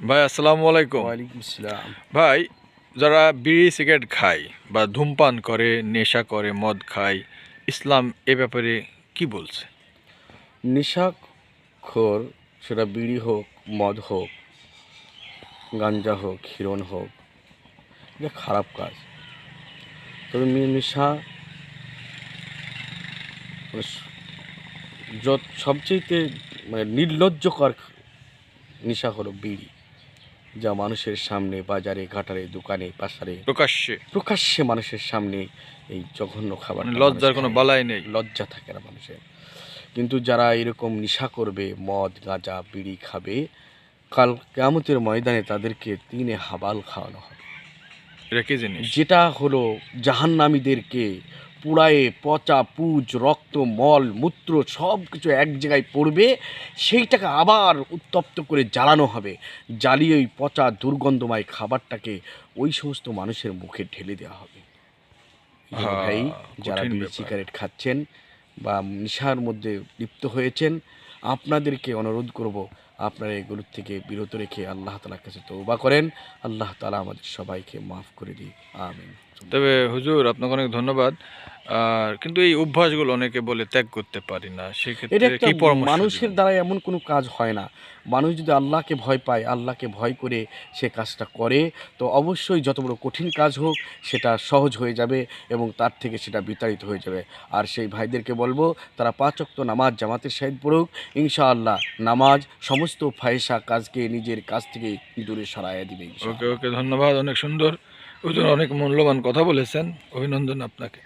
ভাই আসসালামু আলাইকুম। ওয়ালাইকুম আসসালাম। ভাই, যারা বিড়ি সিগারেট খায় বা ধূমপান করে, নেশা করে, মদ খায়, ইসলাম এ ব্যাপারে কি বলছে? নেশাখোর, সেটা বিড়ি হোক, মদ হোক, গাঞ্জা হোক, হিরোইন হোক, এটা খারাপ কাজ। তবে নেশা মানে সবচেয়ে নির্লজ্জকর নেশা হলো বিড়ি, যা মানুষের সামনে বাজারে ঘাটারে দোকানে পাশারে প্রকাশ্যে প্রকাশ্যে মানুষের সামনে এই জঘন্য মানে খাবারটা মানুষ লজ্জার কোনো খায়। বালাই নেই। লজ্জা থাকে না মানুষের। কিন্তু যারা এরকম নেশা করবে, মদ গাঁজা বিড়ি খাবে, কাল কিয়ামতের ময়দানে তাদেরকে তিনে হাবাল খাওয়ানো হবে। এটা কি জিনিস? যেটা হলো জাহান্নামীদেরকে পুড়ায়ে পচা পুজ রক্ত মল মূত্র সব কিছু এক জায়গায় পড়বে, সেইটাকে আবার উত্তপ্ত করে জ্বালানো হবে। জ্বালিয়ে ওই পচা দুর্গন্ধময় খাবারটাকে ওই সমস্ত মানুষের মুখে ঢেলে দেওয়া হবে। এই জন্য ভাই, যারা কঠিন বিড়ি ব্যাপার। সিগারেট খাচ্ছেন বা নেশার মধ্যে লিপ্ত হয়েছেন, আপনাদেরকে অনুরোধ করব, আপনারা এগুলোর থেকে বিরত রেখে আল্লাহ তাআলার কাছে তওবা করেন। আল্লাহ তাআলা আমাদের সবাইকে মাফ করে দিন, আমিন। তবে হুজুর, আপনাকে অনেক ধন্যবাদ। আর কিন্তু এই অভ্যাসগুলো অনেকে বলে ত্যাগ করতে পারি না, এটা সেক্ষেত্রে একটা কি পরামর্শ মানুষের দিবেন? দ্বারা এমন কোনো কাজ হয় না। মানুষ যদি আল্লাহকে ভয় পায়, আল্লাহকে ভয় করে সে কাজটা করে, তো অবশ্যই যত বড় কঠিন কাজ হোক সেটা সহজ হয়ে যাবে এবং তার থেকে সেটা বিতাড়িত হয়ে যাবে। আর সেই ভাইদেরকে বলবো, তারা ৫ ওয়াক্ত নামাজ জামাতের সহিত পড়ুক। ইনশাআল্লাহ নামাজ সমস্ত ফাহিশা কাজকে নিজের কাছ থেকে দূরে সরাইয়া দিবে ওকে ইনশাআল্লাহ। ওকে, ধন্যবাদ। অনেক সুন্দর হুজুর, অনেক মূল্যবান কথা বলেছেন। অভিনন্দন আপনাকে।